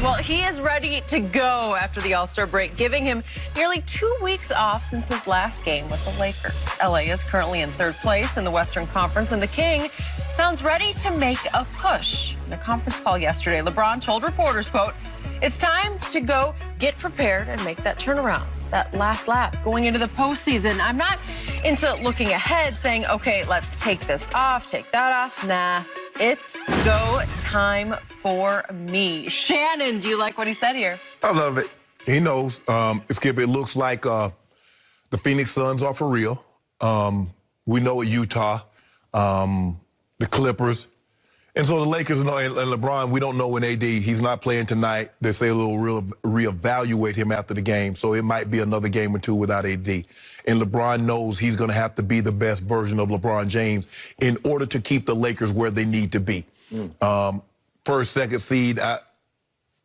Well, he is ready to go after the All-Star break, giving him nearly 2 weeks off since his last game with the Lakers. LA is currently in third place in the Western Conference, and the King sounds ready to make a push. In a conference call yesterday, LeBron told reporters, quote, "It's time to go get prepared and make that turnaround, that last lap going into the postseason. I'm not into looking ahead saying, okay, let's take this off, take that off. Nah, it's go time for me." Shannon, do you like what he said here? I love it. He knows. Skip, it looks like the Phoenix Suns are for real. We know at Utah, the Clippers. And so the Lakers and LeBron, we don't know when AD, he's not playing tonight. They say they'll reevaluate him after the game, so it might be another game or two without AD. And LeBron knows he's going to have to be the best version of LeBron James in order to keep the Lakers where they need to be. First, second seed,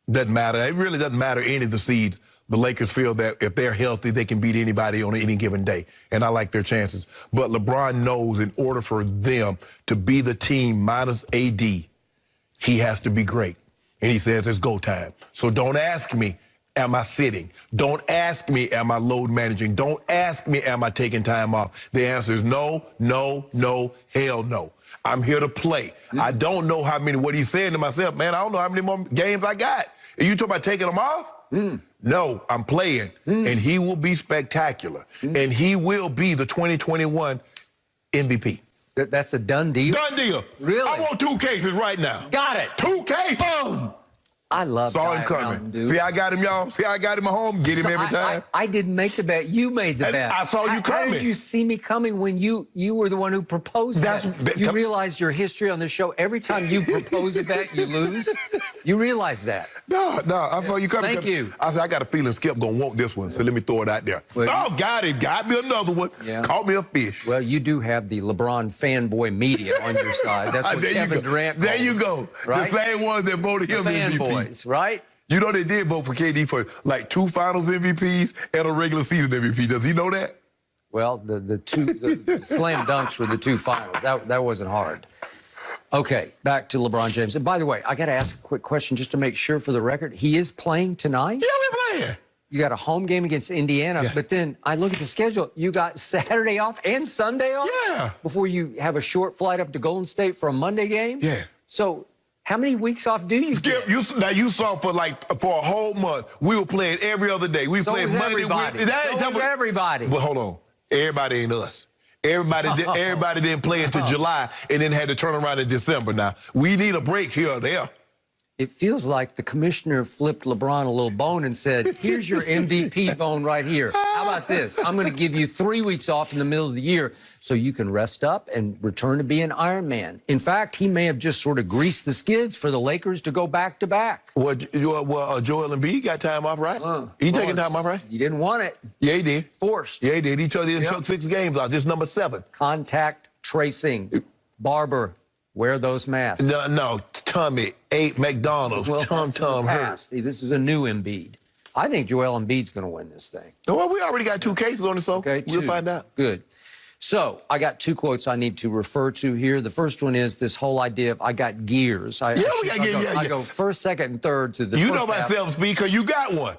doesn't matter. It really doesn't matter any of the seeds. The Lakers feel that if they're healthy, they can beat anybody on any given day, and I like their chances. But LeBron knows in order for them to be the team minus AD, he has to be great. And he says it's go time. So don't ask me, am I sitting? Don't ask me, am I load managing? Don't ask me, am I taking time off? The answer is no, no, no, hell no. I'm here to play. I don't know how many, what he's saying to myself, man, I don't know how many more games I got. Are you talking about taking them off? No, I'm playing, and he will be spectacular, and he will be the 2021 MVP. That's a done deal? Done deal. Really? I want 2 cases right now. Got it. 2 cases. Boom. I love Saw him coming. See, I got him, y'all. See, I got him at home. Get him every time. I didn't make the bet. You made the bet. I saw you coming. How did you see me coming when you were the one who proposed that? You realize your history on this show. Every time you propose a bet, you lose. You realize that. No, I saw you coming. Thank you. I said, I got a feeling Skip gonna want this one, so let me throw it out there. Well, got it. Got me another one. Yeah. Caught me a fish. Well, you do have the LeBron fanboy media on your side. That's what Kevin Durant called. There you go. Right? The same ones that voted him MVP. Fanboys, right? You know they did vote for KD for like 2 finals MVPs and a regular season MVP. Does he know that? Well, the slam dunks were the 2 finals. That wasn't hard. Okay, back to LeBron James. And by the way, I got to ask a quick question just to make sure for the record. He is playing tonight? Yeah, we're playing. You got a home game against Indiana, but then I look at the schedule. You got Saturday off and Sunday off? Yeah. Before you have a short flight up to Golden State for a Monday game? Yeah. So how many weeks off do you Skip, get? now you saw for a whole month, we were playing every other day. We played Monday, everybody. Everybody. But hold on. Everybody ain't us. Everybody didn't play until July and then had to turn around in December. Now, we need a break here or there. It feels like the commissioner flipped LeBron a little bone and said, here's your MVP phone right here. How about this? I'm going to give you 3 weeks off in the middle of the year so you can rest up and return to being Iron Man. In fact, he may have just sort of greased the skids for the Lakers to go back-to-back. Well, Joel Embiid got time off, right? He taking time off, right? He didn't want it. Yeah, he did. Forced. Yeah, he did. He took 6 games off. This number 7. Contact tracing. Barber, wear those masks. No, Tommy ate McDonald's. Well, Tom hurt. This is a new Embiid. I think Joel Embiid's going to win this thing. Well, we already got 2 cases on it, so okay, we'll find out. Good. So I got 2 quotes I need to refer to here. The first one is this whole idea of I got gears. I go first, second, and third to the You first know about half. 7-speed because you got one.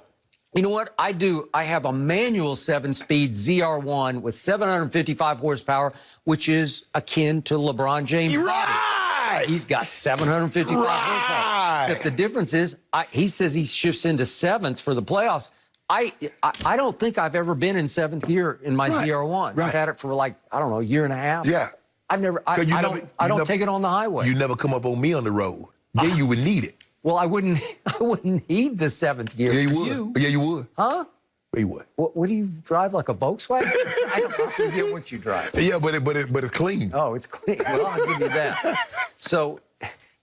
You know what? I do. I have a manual 7-speed ZR1 with 755 horsepower, which is akin to LeBron James' body. He's got 755 horsepower. Except the difference is, he says he shifts into 7th for the playoffs. I don't think I've ever been in 7th gear in my ZR1. I've had it for like, I don't know, a year and a half. Yeah. I've never, I don't take it on the highway. You never come up on me on the road. Then you would need it. Well, I wouldn't need the 7th gear. Yeah, you would. Yeah, you would. Huh? You would. What do you drive, like a Volkswagen? I don't forget what you drive. Yeah, but it's clean. Oh, it's clean. Well, I'll give you that. So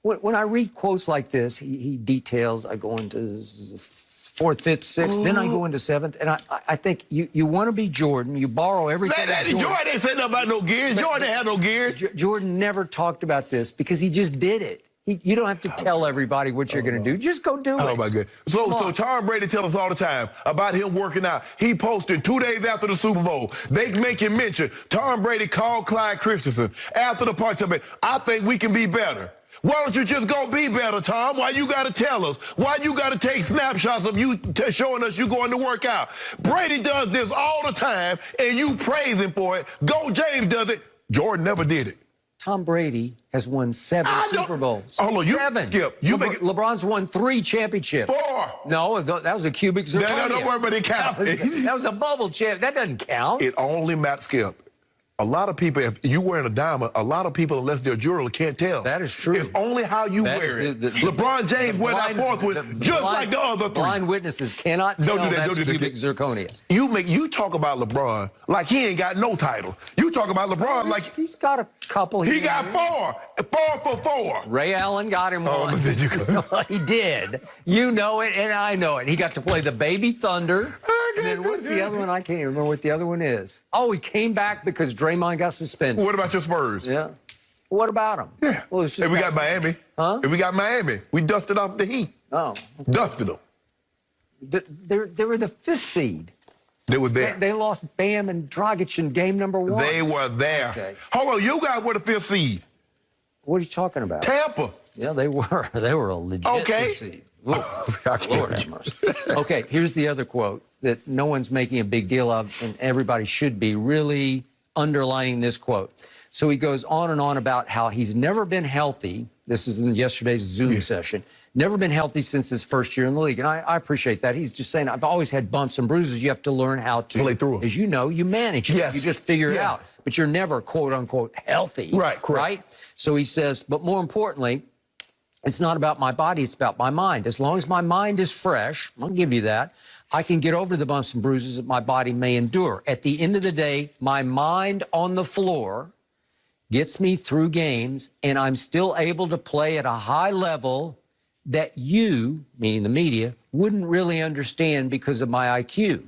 when I read quotes like this, he details, I go into 4th, 5th, 6th, then I go into 7th, and I think you want to be Jordan. You borrow everything. Jordan ain't said nothing about no gears. Jordan didn't have no gears. Jordan never talked about this because he just did it. You don't have to tell everybody what you're going to do. Just go do it. Oh, my God. So Tom Brady tells us all the time about him working out. He posted 2 days after the Super Bowl. They make him mention Tom Brady called Clyde Christensen after the party. I think we can be better. Why don't you just go be better, Tom? Why you got to tell us? Why you got to take snapshots of you showing us you going to work out? Brady does this all the time, and you praise him for it. Go James does it. Jordan never did it. Tom Brady has won 7 Super Bowls. Hold on, you 7. Skip. LeBron's won 3 championships. 4. No, that was a cubic zirconia. No, don't worry about it. Count. That was a bubble champ. That doesn't count. It only matters, Skip. A lot of people, if you wearing a diamond, a lot of people, unless they're a jeweler, can't tell. That is true. It's only how you wear it. LeBron James wear that fourth one just like the other 3. Blind witnesses cannot tell that's cubic zirconia. You talk about LeBron like he ain't got no title. You talk about LeBron like he's got a couple. He got 4. 4 for 4. Ray Allen got him 1. Oh, did you go? He did. You know it, and I know it. He got to play the Baby Thunder. And then what's the other one? I can't even remember what the other one is. Oh, he came back because Draymond got suspended. What about your Spurs? Yeah. What about him? Yeah. Well, it's just if we got Miami. Huh? If we got Miami, we dusted off the Heat. Oh. Dusted them. They were the 5th seed. They were there. They lost Bam and Dragic in game number 1. They were there. Okay. Hold on, you guys were the 5th seed. What are you talking about? Tampa. Yeah, they were. They were a legit 5th seed. Lord have mercy. Okay, here's the other quote that no one's making a big deal of, and everybody should be really underlining this quote. So he goes on and on about how he's never been healthy. This is in yesterday's Zoom session. Never been healthy since his first year in the league. And I appreciate that. He's just saying, I've always had bumps and bruises. You have to learn how to play through them. As you know, you manage it. Yes. You just figure it out. But you're never, quote unquote, healthy. Right, correct. Right? So he says, but more importantly, it's not about my body, it's about my mind. As long as my mind is fresh, I'll give you that, I can get over the bumps and bruises that my body may endure. At the end of the day, my mind on the floor gets me through games, and I'm still able to play at a high level that you, meaning the media, wouldn't really understand because of my IQ.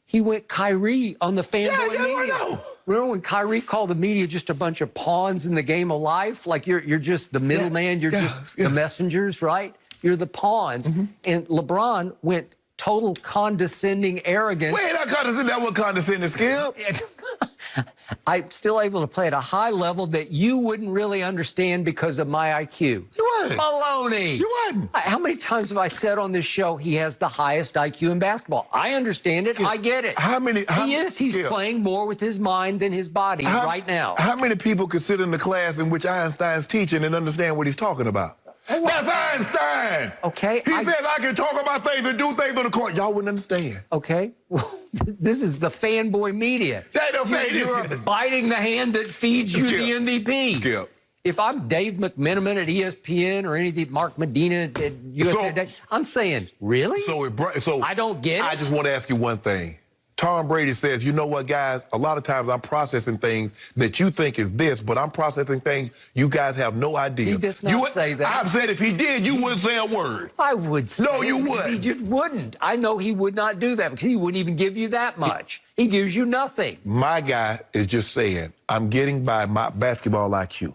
He went Kyrie on the fanboy media. I know. Remember when Kyrie called the media just a bunch of pawns in the game of life? Like you're just the middleman, you're just the messengers, right? You're the pawns. And LeBron went total condescending arrogance. Wait, not condescending. That was condescending, Skip. I'm still able to play at a high level that you wouldn't really understand because of my IQ. You wasn't. Baloney. You wasn't. How many times have I said on this show he has the highest IQ in basketball? I understand it. I get it. He's playing more with his mind than his body right now. How many people could sit in the class in which Einstein's teaching and understand what he's talking about? That's Einstein. Okay. He said I can talk about things and do things on the court. Y'all wouldn't understand. Okay. Well, this is the fanboy media. They don't pay this. You're biting the hand that feeds you the MVP. Skip. If I'm Dave McMenamin at ESPN or anything, Mark Medina at USA Today, I'm saying, really? So I don't get it. I just want to ask you one thing. Tom Brady says, you know what, guys? A lot of times I'm processing things that you think is this, but I'm processing things you guys have no idea. He does not say that. I've said if he did, you wouldn't say a word. I would say No, you wouldn't. He just wouldn't. I know he would not do that because he wouldn't even give you that much. He gives you nothing. My guy is just saying, I'm getting by my basketball IQ.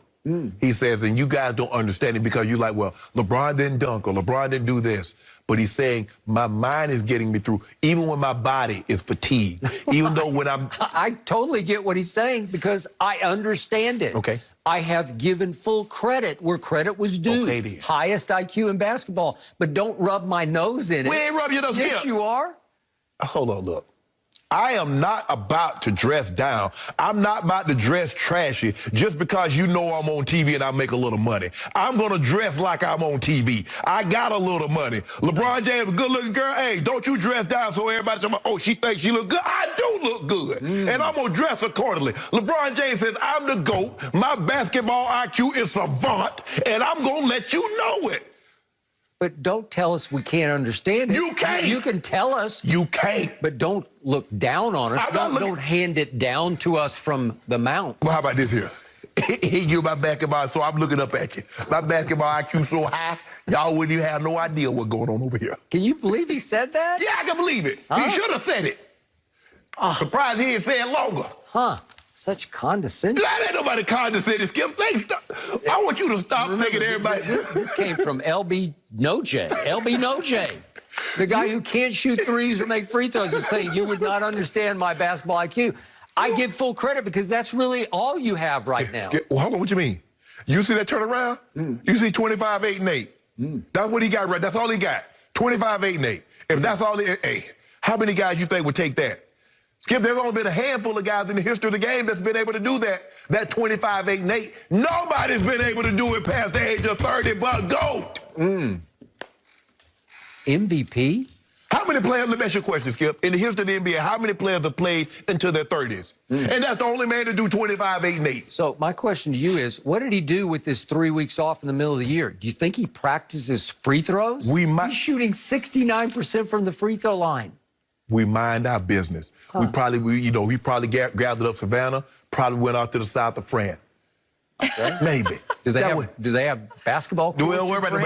He says, and you guys don't understand it because you're like, well, LeBron didn't dunk or LeBron didn't do this. But he's saying, my mind is getting me through, even when my body is fatigued, even though when I'm... I totally get what he's saying because I understand it. Okay. I have given full credit where credit was due. Okay, then. Highest IQ in basketball. But don't rub my nose in it. We ain't rub your nose. Yes, you are. Hold on, look. I am not about to dress down. I'm not about to dress trashy just because you know I'm on TV and I make a little money. I'm going to dress like I'm on TV. I got a little money. LeBron James, a good-looking girl. Hey, don't you dress down so everybody say, oh, she thinks she look good. I do look good, and I'm going to dress accordingly. LeBron James says, I'm the GOAT. My basketball IQ is savant, and I'm going to let you know it. But don't tell us we can't understand it. You can't. You can tell us. You can't. But don't look down on us. Don't hand it down to us from the mount. Well, how about this here? You my basketball, so I'm looking up at you. My basketball IQ so high, y'all wouldn't even have no idea what's going on over here. Can you believe he said that? Yeah, I can believe it. He should have said it. Surprised he didn't say it longer. Huh. Such condescension. That ain't nobody condescending, Skip. I want you to stop thinking everybody. This came from LB No J. LB No J. The guy who can't shoot threes or make free throws is saying you would not understand my basketball IQ. I give full credit because that's really all you have right now. Skip, well, hold on, what you mean? You see that turnaround? You see 25, 8, and 8. That's what he got right. That's all he got. 25, 8, and 8. If that's all hey, how many guys you think would take that? Skip, there's only been a handful of guys in the history of the game that's been able to do that. That 25, 8, and 8. Nobody's been able to do it past the age of 30, but GOAT. MVP? How many players, let me ask you a question, Skip. In the history of the NBA, how many players have played into their 30s? And that's the only man to do 25, 8, and 8. So my question to you is, what did he do with his 3 weeks off in the middle of the year? Do you think he practices free throws? He's shooting 69% from the free throw line. We mind our business. He probably gathered up Savannah, probably went out to the south of France. Okay. Maybe. Do they have basketball courts? Worry about the